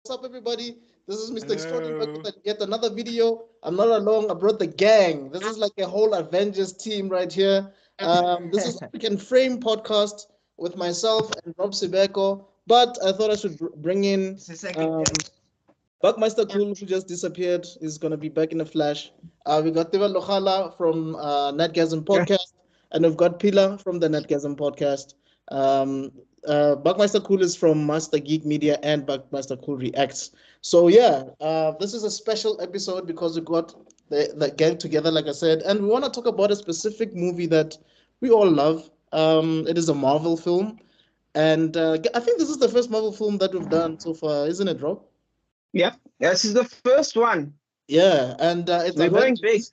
What's up, everybody? This is Mr. Extraordinary Hello. with yet another video. I'm not alone. I brought the gang. This is like a whole Avengers team right here. This is African Frame podcast with myself and Rob Sibeko. But I thought I should bring in It's the second guest. Buckmaster Cool, who just disappeared, is going to be back in a flash. We got Tiva Lokhala from Netgasm Podcast, and we've got Pila from the Netgasm Podcast. Buckmaster Cool is from Master Geek Media and Buckmaster Cool Reacts. So, yeah, this is a special episode because we got the gang together, like I said, and we want to talk about a specific movie that we all love. It is a Marvel film, and I think this is the first Marvel film that we've done so far, isn't it, Rob? Yeah, this is the first one. Yeah, and it's We're going big.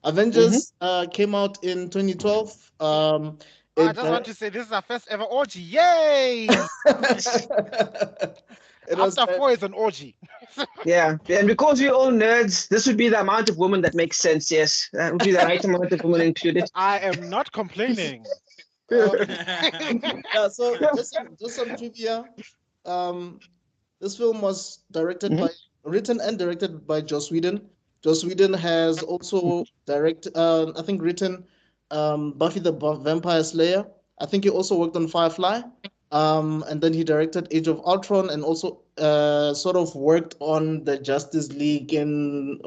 Avengers came out in 2012. I just want to say this is our first ever orgy. Yay! It was After 4 is an orgy. Yeah, and because we're all nerds, this would be the amount of women that makes sense. Yes, that would be the right amount of women included. I am not complaining. yeah, so just some trivia. This film was written and directed by Joss Whedon. Joss Whedon has also I think written Buffy the Vampire Slayer. I think he also worked on Firefly. And then he directed Age of Ultron and also sort of worked on the Justice League when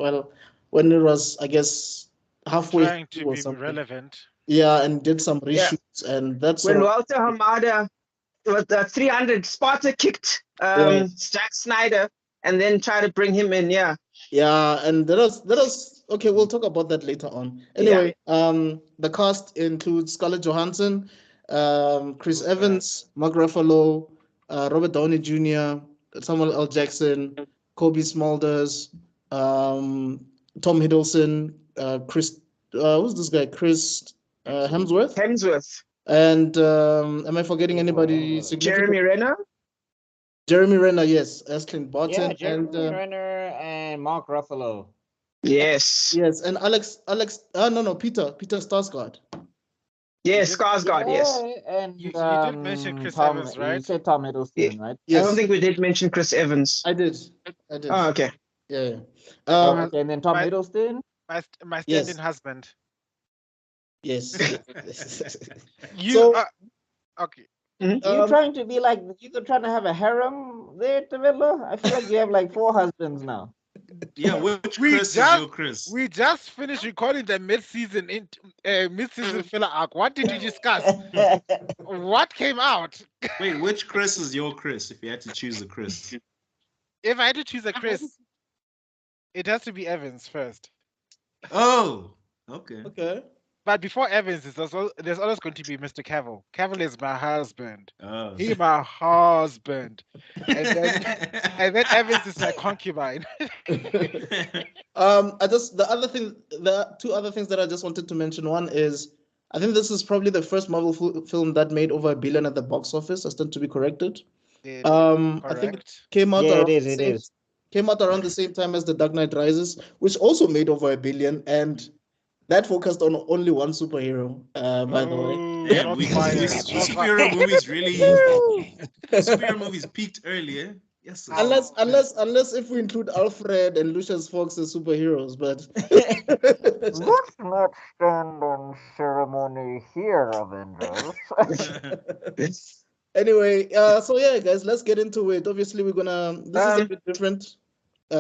it was, I guess, halfway Trying to through or be something. relevant. Yeah, and did some reshoots, and that's When sort of, Walter Hamada with the 300 Sparta kicked Zack Snyder and then tried to bring him in. Yeah. yeah, and that was okay. We'll talk about that later on. Anyway, the cast includes Scarlett Johansson, Chris Evans, Mark Ruffalo, Robert Downey Jr., Samuel L. Jackson, Kobe Smulders, Tom Hiddleston, who's this guy? Chris Hemsworth. And am I forgetting anybody significant? Jeremy Renner, yes, as Clint Barton. Yeah, Jeremy Renner and Mark Ruffalo. Yes. Yes, and Peter Sarsgaard. Yes, Skarsgård, yes. And You did mention Chris Evans, right? You said Tom Hiddleston, right? Yes. I don't think we did mention Chris Evans. I did. Oh, okay. Yeah. Okay, and then Tom my- Hiddleston. My stand-in husband. Yes. Okay. You're trying to be like, you're trying to have a harem there, Tavella? I feel like you have like 4 husbands now. Yeah, which Chris is your Chris? We just finished recording the mid-season filler arc. What did you discuss? What came out? Wait, which Chris is your Chris? If you had to choose a Chris, If I had to choose a Chris, it has to be Evans first. oh, okay. Okay. But before Evans, there's always going to be Mr. Cavill. Cavill is my husband. Oh. He's my husband. And then Evans is my concubine. The two other things that I just wanted to mention. One is, I think this is probably the first Marvel film that made over $1 billion at the box office. I stand to be corrected. I think it came out. Yeah, it is. Came out around the same time as The Dark Knight Rises, which also made over $1 billion, and that focused on only one superhero. By the way, Yeah, superhero movies peaked earlier. Yes. Unless if we include Alfred and Lucius Fox as superheroes, but Let's not stand on ceremony here, Avengers. Anyway, so yeah, guys, let's get into it. Obviously, this is a bit different.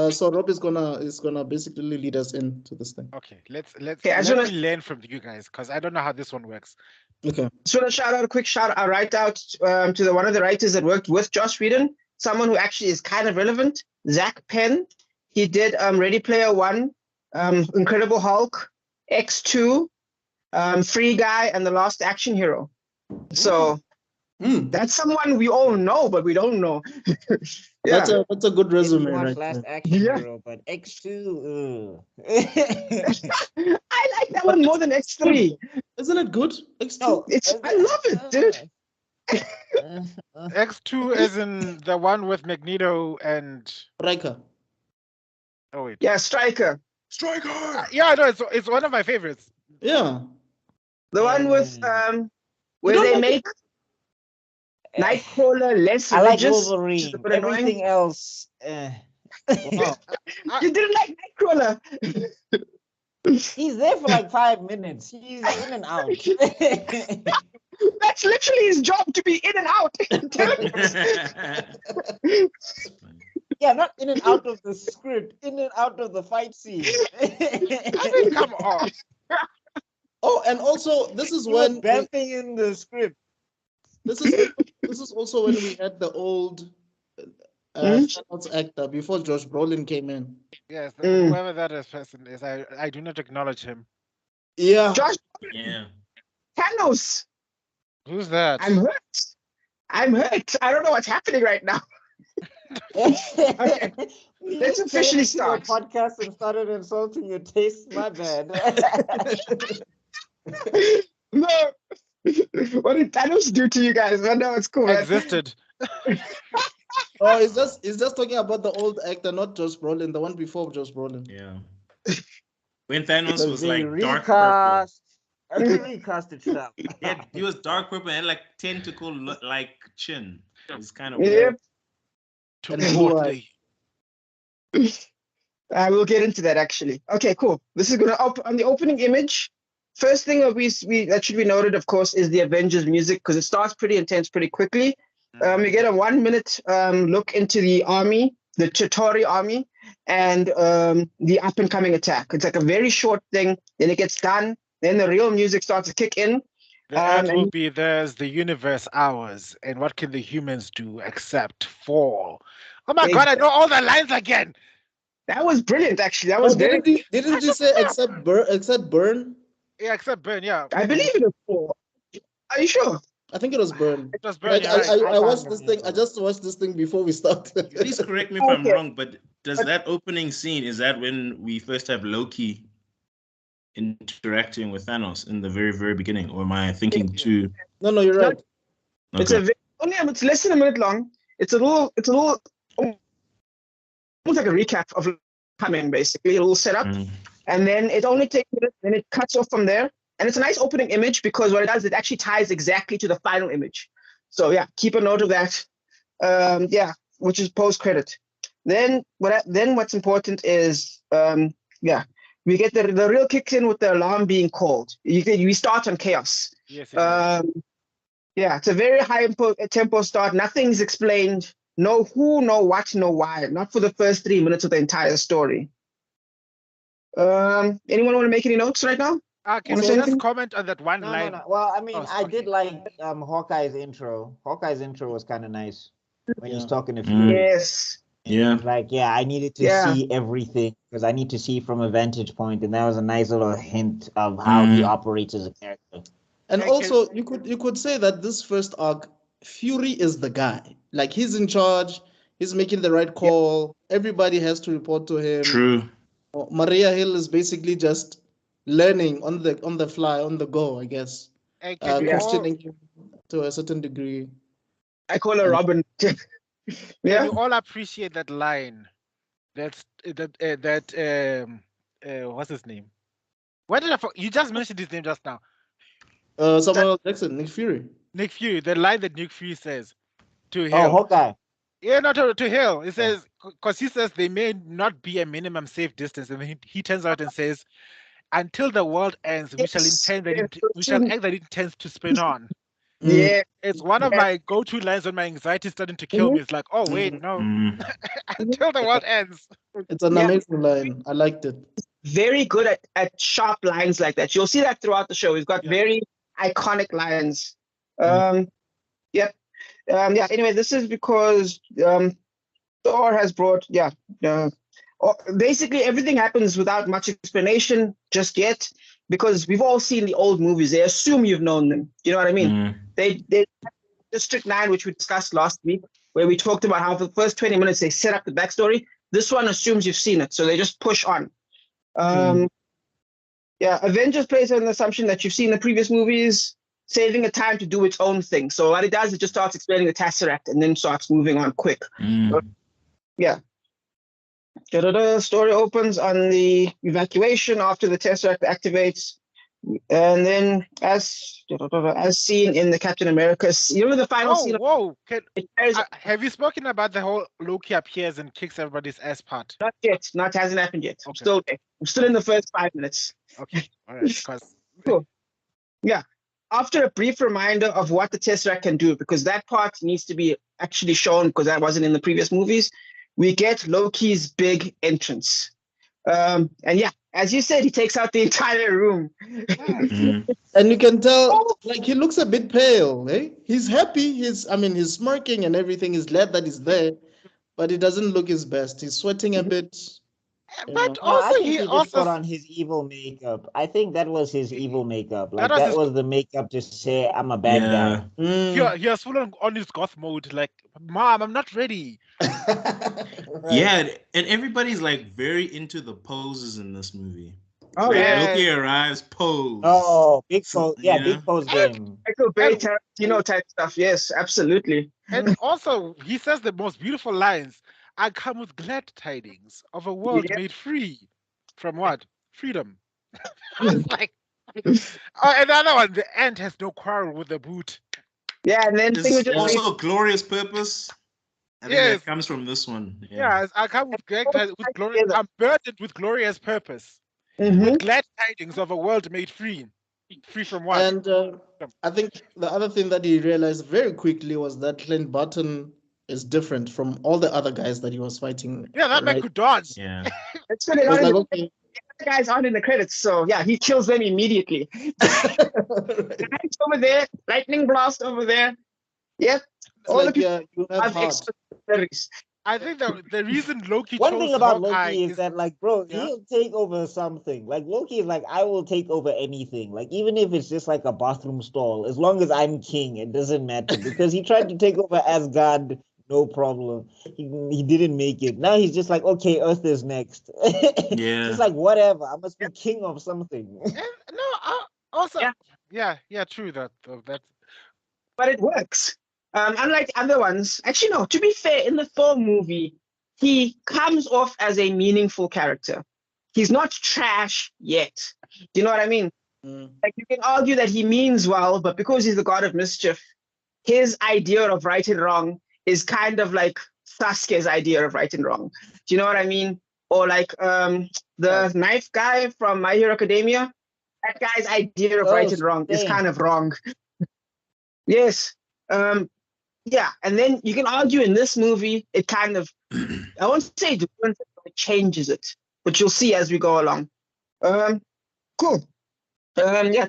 So Rob is gonna basically lead us into this thing. Okay, let's I let me learn from you guys because I don't know how this one works. Okay. Just want to quick shout out to one of the writers that worked with Joss Whedon, someone who actually is kind of relevant, Zach Penn. He did Ready Player One, Incredible Hulk, X2, Free Guy, and The Last Action Hero. So that's someone we all know, but we don't know. Yeah. That's a good resume, right? Last Action Hero, but X2. I like that one more than X3. Isn't it good? X2. No, I love it, dude. X2 is in the one with Magneto and Riker. Oh wait. Yeah, Stryker. Yeah, no, it's one of my favorites. Yeah. The one with where they make Nightcrawler, less I like religious. Wolverine. Which is a bit annoying. Everything else. Wow. You didn't like Nightcrawler. He's there for like 5 minutes. He's in and out. That's literally his job, to be in and out. Yeah, not in and out of the script, in and out of the fight scene. I mean, come on. Oh, and also this is He was when vamping in the script. this is also when we had the old Thanos actor before Josh Brolin came in. Yes, whoever that person is, I do not acknowledge him. Yeah. Josh, Yeah. Thanos. Who's that? I'm hurt. I'm hurt. I don't know what's happening right now. Okay. Let's officially start. Podcast and started insulting your taste. My bad. No. What did Thanos do to you guys? Oh, no, it's cool. Man. Existed. Oh, he's just talking about the old actor, not Josh Brolin, the one before Josh Brolin. Yeah. When Thanos was They like dark purple. recast itself. Yeah, he was dark purple and had like tentacle like chin. It's kind of Yep. weird. Too And portly. I will get into that actually. Okay, cool. This is gonna on the opening image. First thing that we that should be noted, of course, is the Avengers music because it starts pretty intense pretty quickly. We get a 1 minute look into the army, the Chitauri army, and the up and coming attack. It's like a very short thing. Then it gets done. Then the real music starts to kick in. The ad will be there's the universe ours, and what can the humans do except fall? Oh my god, I know all the lines again. That was brilliant, actually. That was very. Didn't you say except burn? Yeah, except burn, yeah. I believe it was 4. Are you sure? I think it was burn. It was burn, Like, yeah, right. I watched this thing. I just watched this thing before we started. Please correct me if I'm Okay. wrong, but does that opening scene, is that when we first have Loki interacting with Thanos in the very, very beginning? Or am I thinking too? No, you're right. It's Okay. it's less than a minute long. It's a little almost like a recap of coming, basically. A little setup. And then it only takes minutes, then it cuts off from there. And it's a nice opening image because what it does, it actually ties exactly to the final image. So yeah, keep a note of that. Which is post credit. Then what's important is we get the real kicks in with the alarm being called. We start on chaos. Yes, It's a very high tempo start. Nothing's explained. No who, no what, no why. Not for the first 3 minutes of the entire story. Anyone want to make any notes right now? Okay, Wanna so say just anything? comment on that one line. No. Well, I mean, Oh, I okay. did like Hawkeye's intro. Hawkeye's intro was kind of nice when he's talking to Mm. Fury. Yes. Yeah. Like, yeah, I needed to see everything because I need to see from a vantage point, and that was a nice little hint of how he operates as a character. And Okay. also, you could say that this first arc, Fury is the guy. Like, he's in charge. He's making the right call. Everybody has to report to him. True. Maria Hill is basically just learning on the fly, on the go, I guess. And can you all, Questioning him to a certain degree. I call her Robin. can Yeah. you all appreciate that line? What's his name? Where did you just mentioned his name just now? Samuel L. Jackson, Nick Fury. Nick Fury, the line that Nick Fury says to Hill. Oh, Hawkeye. Yeah, not to Hill. He says, because he says they may not be a minimum safe distance. And then he turns out and says, until the world ends, we shall act that it intends to spin on. Yeah. It's one of my go-to lines when my anxiety is starting to kill me. It's like, oh, wait, no. Until the world ends. It's an amazing line. I liked it. Very good at sharp lines like that. You'll see that throughout the show. We've got very iconic lines. Anyway, this is because Thor has brought, basically everything happens without much explanation just yet, because we've all seen the old movies. They assume you've known them. You know what I mean? They District 9, which we discussed last week, where we talked about how for the first 20 minutes they set up the backstory. This one assumes you've seen it, so they just push on. Avengers plays on the assumption that you've seen the previous movies, saving a time to do its own thing. So what it does, it just starts explaining the Tesseract and then starts moving on quick. Story opens on the evacuation after the Tesseract activates. And then, as seen in the Captain America, the final scene. Whoa! Have you spoken about the whole Loki appears and kicks everybody's ass part? Not yet. Hasn't happened yet. Okay. I'm still in the first 5 minutes. Okay. All right. Because cool. Yeah. After a brief reminder of what the Tesseract can do, because that part needs to be actually shown because that wasn't in the previous movies, we get Loki's big entrance. And yeah, as you said, he takes out the entire room. And you can tell, like, he looks a bit pale, eh? He's happy, he's smirking and everything, he's glad that he's there, but he doesn't look his best. He's sweating a bit. But also, he just put on his evil makeup. I think that was his evil makeup. Like that was the makeup to say I'm a bad guy. He was full on his goth mode. Like, Mom, I'm not ready. Right. Yeah, and everybody's like very into the poses in this movie. Oh yeah, Loki arrives, pose. Oh, big pose. Yeah, big pose game. Very Tarantino type stuff. Yes, absolutely. And also, he says the most beautiful lines. I come with glad tidings of a world made free from what? Freedom. Like, another one. The ant has no quarrel with the boot. Yeah, and then there's also a glorious purpose. I think that comes from this one. Yeah, I come with glorious. I'm burdened with glorious purpose. With glad tidings of a world made free. Free from what? And I think the other thing that he realized very quickly was that Clint Barton is different from all the other guys that he was fighting. Yeah, that man could dodge. Yeah. It's funny. The guys aren't in the credits, so yeah, he kills them immediately. Lights over there, lightning blast over there. Yep. All the people you have I think the reason Loki One chose thing about Hawkeye Loki is that, like, bro, he'll take over something. Like, Loki is like, I will take over anything. Like, even if it's just like a bathroom stall, as long as I'm king, it doesn't matter. Because he tried to take over Asgard, no problem. He didn't make it. Now he's just like, okay, Earth is next. Yeah. Just like, whatever. I must be king of something. True that. But it works. Unlike other ones, actually, no, to be fair, in the Thor movie, he comes off as a meaningful character. He's not trash yet. Do you know what I mean? Like, you can argue that he means well, but because he's the god of mischief, his idea of right and wrong is kind of like Sasuke's idea of right and wrong. Do you know what I mean? Or like the knife guy from My Hero Academia, that guy's idea of right and wrong is kind of wrong. Yes. Yeah, and then you can argue in this movie, it kind of, I won't say it changes it, but you'll see as we go along. Cool.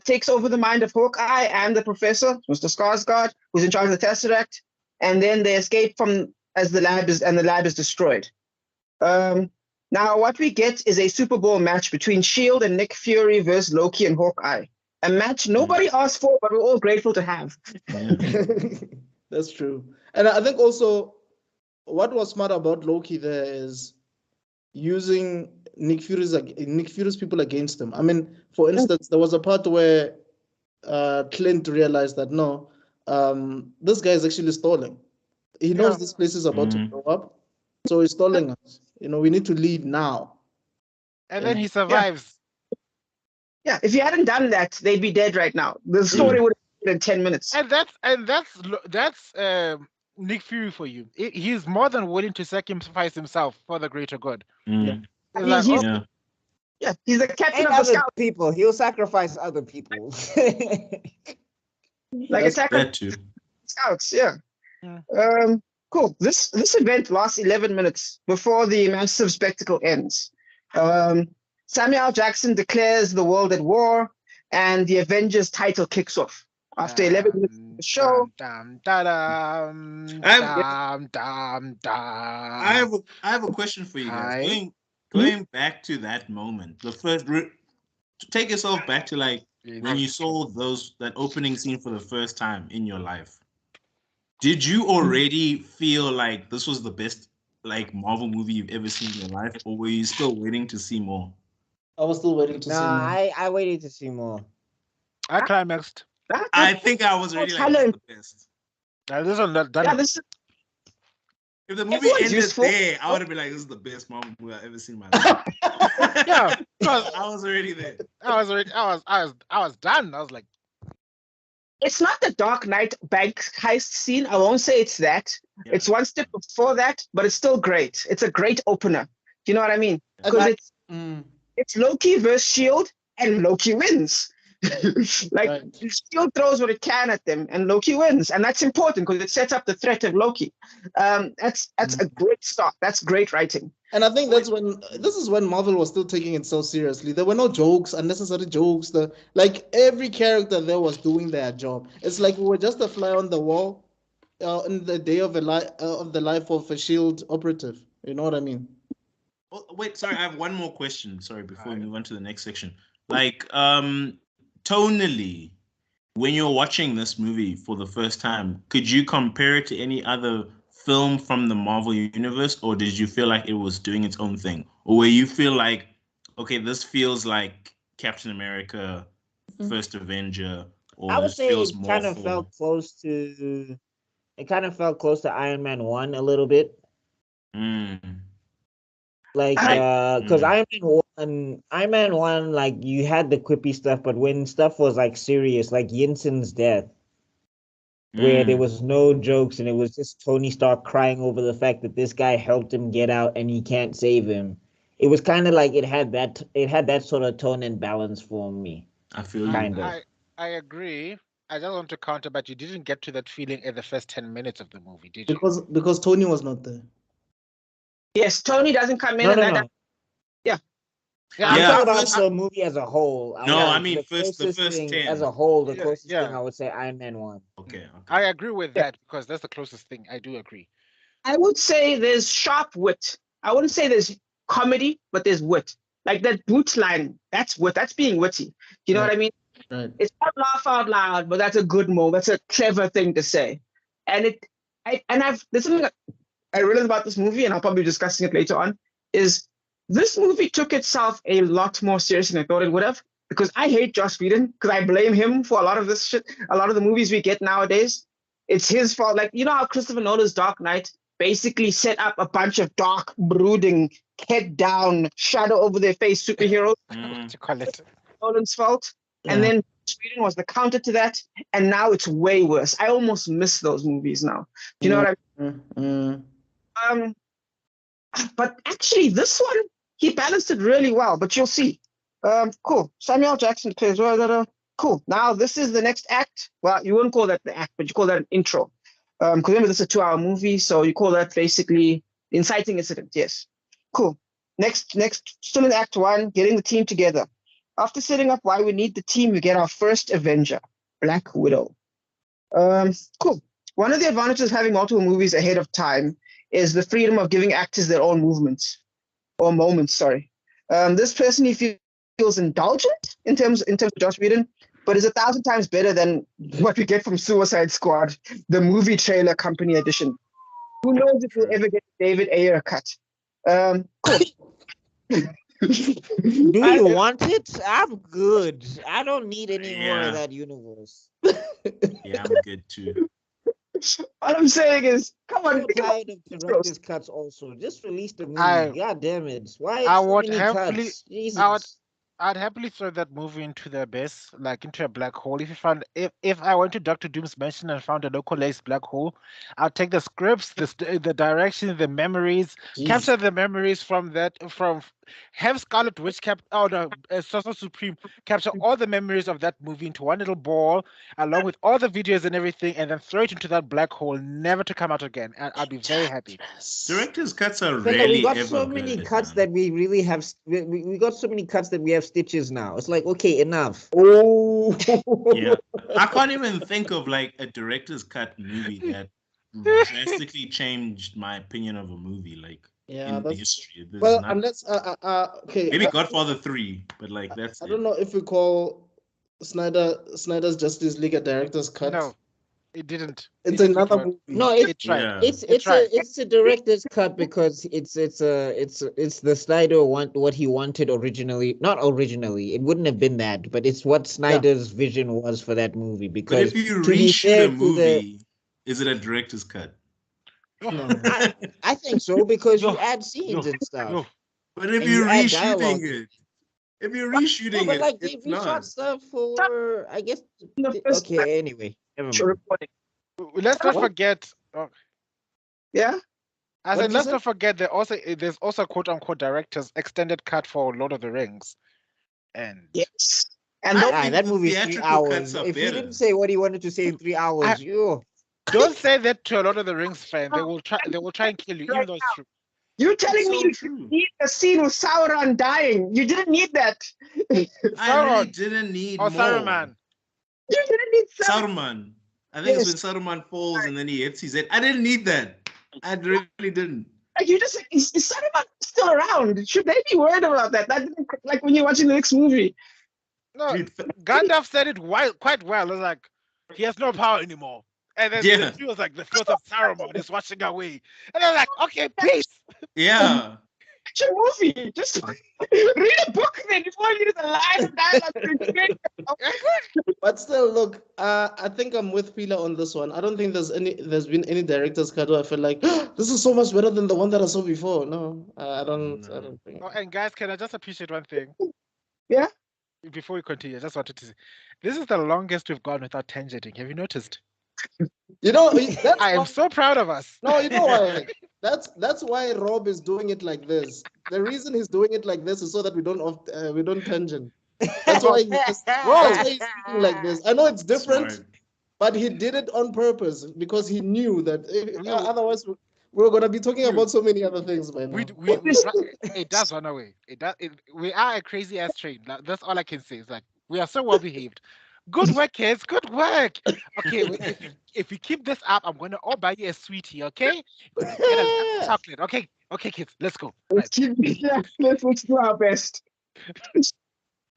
Takes over the mind of Hawkeye and the Professor, Mr. Skarsgård, who's in charge of the Tesseract, and then they escape as the lab is destroyed. Now what we get is a Super Bowl match between S.H.I.E.L.D. and Nick Fury versus Loki and Hawkeye. A match nobody asked for, but we're all grateful to have. That's true. And I think also what was smart about Loki there is using Nick Fury's people against him. I mean, for instance, there was a part where Clint realized that no, this guy is actually stalling. He knows this place is about to blow up, so he's stalling us. We need to leave now. And then he survives. Yeah, if he hadn't done that, they'd be dead right now. The story would have been in 10 minutes. And that's Nick Fury for you. He's more than willing to sacrifice himself for the greater good. He's the captain of the Scouts. People. He'll sacrifice other people. Like a sacrifice. Scouts, yeah. Cool. This event lasts 11 minutes before the massive spectacle ends. Samuel Jackson declares the world at war, and the Avengers title kicks off. After 11 minutes of the show. I have a question for you guys. Going back to that moment, the first, take yourself back to like when you saw that opening scene for the first time in your life. Did you already feel like this was the best like Marvel movie you've ever seen in your life, or were you still waiting to see more? I was still waiting to see more. I waited to see more. I climaxed. I think I was already like the best. This one done. If the movie Everyone's ended useful. there, I would have been like, "This is the best Marvel movie I've ever seen in my life." Yeah, because I was already there. I was done. I was like, It's not the Dark Knight bank heist scene. I won't say it's that. Yeah. It's one step before that, but it's still great. It's a great opener. Do you know what I mean? And Because I- it's Loki versus Shield, and Loki wins. Like Right. Shield throws what it can at them, and Loki wins, and that's important because it sets up the threat of Loki. That's a great start. That's great writing. And I think this is when Marvel was still taking it so seriously. There were no jokes, unnecessary jokes. Like every character there was doing their job. It's like we were just a fly on the wall in the day of the life of a Shield operative. You know what I mean? Oh, wait, sorry, I have one more question. Sorry, before we move on to the next section. Like, tonally, when you're watching this movie for the first time, could you compare it to any other film from the Marvel universe, or did you feel like it was doing its own thing, or where you feel like, okay, this feels like Captain America, First Avenger, or I would this say feels it more kind of felt close to. It kind of felt close to Iron Man 1 a little bit. Like, because Iron Man 1, like, you had the quippy stuff, but when stuff was, like, serious, like Yinsen's death, where there was no jokes and it was just Tony Stark crying over the fact that this guy helped him get out and he can't save him. It was kind of like it had that sort of tone and balance for me. I feel kind of. I agree. I just want to counter, but you didn't get to that feeling at the first 10 minutes of the movie, did you? Because Tony was not there. Yes, Tony doesn't come in No. Yeah. I'm talking about the movie as a whole. I mean, the first 10. As a whole, the closest thing I would say Iron Man 1. Okay. I agree with that because that's the closest thing. I do agree. I would say there's sharp wit. I wouldn't say there's comedy, but there's wit. Like that Boots line, that's wit. That's being witty. You know what I mean? Right. It's not laugh out loud, but that's a good move. That's a clever thing to say. And there's something that I realized about this movie, and I'll probably be discussing it later on, is this movie took itself a lot more seriously than I thought it would have. Because I hate Joss Whedon, because I blame him for a lot of this shit. A lot of the movies we get nowadays, it's his fault. Like, you know how Christopher Nolan's Dark Knight basically set up a bunch of dark, brooding, head down, shadow over their face superheroes? What you call it? Nolan's fault. And then Sweden was the counter to that, and now it's way worse. I almost miss those movies now. Do you know what I mean? But actually, this one, he balanced it really well, but you'll see. Cool. Samuel Jackson plays well. Cool. Now, this is the next act. Well, you wouldn't call that the act, but you call that an intro. Because remember, this is a 2-hour movie, so you call that basically the inciting incident. Yes. Cool. Next, still in Act 1, getting the team together. After setting up why we need the team, we get our first Avenger, Black Widow. Cool. One of the advantages of having multiple movies ahead of time is the freedom of giving actors their own moments. This person, he feels indulgent in terms of Joss Whedon, but is 1,000 times better than what we get from Suicide Squad, the movie trailer company edition. Who knows if we'll ever get a David Ayer cut? Cool. Do you want it? I'm good. I don't need any more of that universe. Yeah, I'm good too. All I'm saying is, come on. I'm tired of director's cuts also. Just release the movie. God damn it. Why so many cuts? Jesus. I'd happily throw that movie into the abyss, like into a black hole. If I went to Dr. Doom's mansion and found a localized black hole, I'd take the scripts, the direction, the memories, capture the memories from have Scarlet Witch Sorcerer Supreme capture all the memories of that movie into one little ball, along with all the videos and everything, and then throw it into that black hole, never to come out again. And I'd be very happy. Director's cuts are really we got so many cuts that we really have. We got so many cuts that we have stitches now. It's like, okay, enough. Oh, yeah. I can't even think of like a director's cut movie that drastically changed my opinion of a movie. Like, in the history. Well, unless okay, maybe Godfather 3, but like that's. I don't know if we call Snyder's Justice League a director's cut. No, it didn't. It's another movie. No, it's a director's cut because it's the Snyder what he wanted originally. Not originally, it wouldn't have been that, but it's what Snyder's vision was for that movie. Because but if you reshoot a movie, is it a director's cut? No, I think so because you add scenes and stuff. But if And you're you add dialogue. reshooting it, if you're reshooting but it, like it's if you shot not. stuff for, I guess. first Okay, anyway, never mind. recording. Let's not What? forget. Yeah. I What said, you let's said? not forget there's also quote unquote director's extended cut for Lord of the Rings, and Yes. And I don't think That the movie is 3 theatrical cuts hours. are If he better. didn't say what he wanted to say in 3 hours, don't say that to a Lord of the Rings fan. They will try and kill you, even though it's true. you're telling It's me so you true. didn't need a scene with Sauron dying. You didn't need that. I really Sauron didn't need or more. Saruman. You didn't need Sauron. Saruman. I think it's Yes. when Saruman falls and then he hits his head. I didn't need that. I really didn't. Like you just is Saruman still around? Should they be worried about that? That didn't, like when you're watching the next movie. No, Dude, Gandalf said it quite well. It's like he has no power anymore. And then Yeah. it feels like the spirit of Saruman is watching away. And they're like, okay, peace. Yeah. It's a movie. Just read a book then before you use a line of dialogue to explain. But still, look, I think I'm with Pila on this one. I don't think there's been any director's cut where I feel like this is so much better than the one that I saw before. No, I don't think. Oh, and guys, can I just appreciate one thing? Yeah. Before we continue, I just wanted to say, this is the longest we've gone without tangenting. Have you noticed? You know, that's I am so proud of us. No, you know why? That's why Rob is doing it like this. The reason he's doing it like this is so that we don't tangent. That's why that's why he's speaking like this. I know it's different, Smart. but he did it on purpose because he knew that otherwise we were gonna be talking about so many other things by now. It does run away. We are a crazy ass train. That's all I can say. It's like we are so well behaved. Good work, kids. Good work. Okay, if we keep this up, I'm gonna all buy you a sweetie. Okay, you're gonna get a chocolate. Okay, kids, let's go. Let's do our best.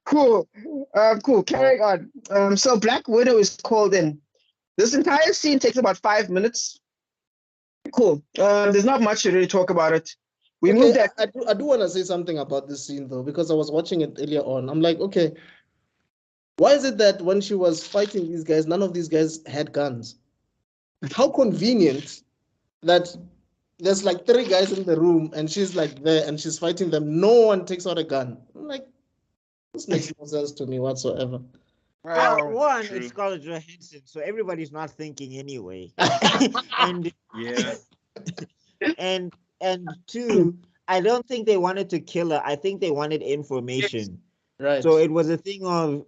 Cool. Cool. Carrying on. So Black Widow is called in. This entire scene takes about 5 minutes. Cool. There's not much to really talk about it. We moved that. I do want to say something about this scene though, because I was watching it earlier on. I'm like, okay, why is it that when she was fighting these guys, none of these guys had guns? How convenient that there's like 3 guys in the room and she's like there and she's fighting them. No one takes out a gun. I'm like, this makes no sense to me whatsoever. One, True. it's Scarlett Johansson, so everybody's not thinking anyway. and Yeah. and two, I don't think they wanted to kill her. I think they wanted information. Right. So it was a thing of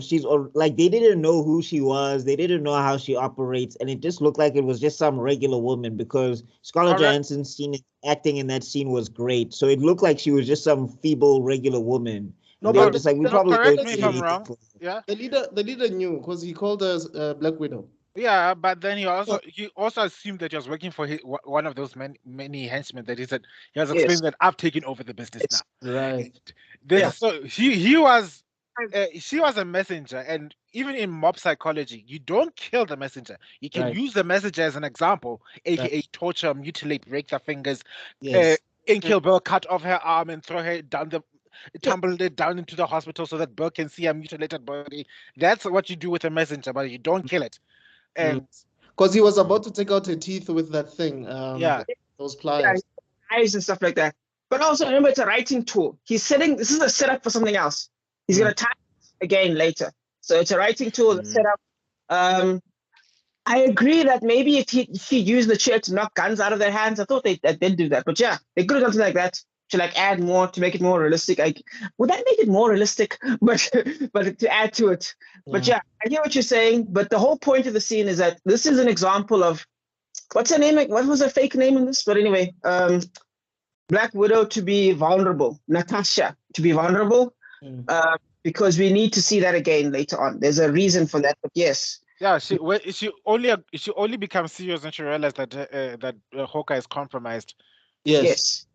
she's like they didn't know who she was, they didn't know how she operates, and it just looked like it was just some regular woman because Scarlett Johansson's scene acting in that scene was great. So it looked like she was just some feeble regular woman. No, they were but just like we probably correct don't me see if I'm anything wrong. for her. Yeah. The leader knew because he called her Black Widow. Yeah, but then he also assumed that he was working for one of those many henchmen that he said he has explained that I've taken over the business now. Right. So she was a messenger, and even in mob psychology, you don't kill the messenger. You can use the messenger as an example, aka torture, mutilate, break their fingers. Yes. In Kill Bill, cut off her arm and throw her down tumbled it down into the hospital so that Bill can see her mutilated body. That's what you do with a messenger, but you don't kill it. And because he was about to take out her teeth with that thing. Those pliers. Eyes and stuff like that. But also remember, it's a writing tool. This is a setup for something else. He's gonna tie it again later. So it's a writing tool, a setup. I agree that maybe if he used the chair to knock guns out of their hands, I thought they did do that. But yeah, they could have done something like that to like add more to make it more realistic. Would that make it more realistic? But to add to it. But yeah, I hear what you're saying. But the whole point of the scene is that this is an example of what's her name? What was her fake name in this? But anyway, Black Widow to be vulnerable, Natasha to be vulnerable, because we need to see that again later on. There's a reason for that. But yes. Yeah, she only becomes serious when she realized that Hawkeye is compromised. Yes.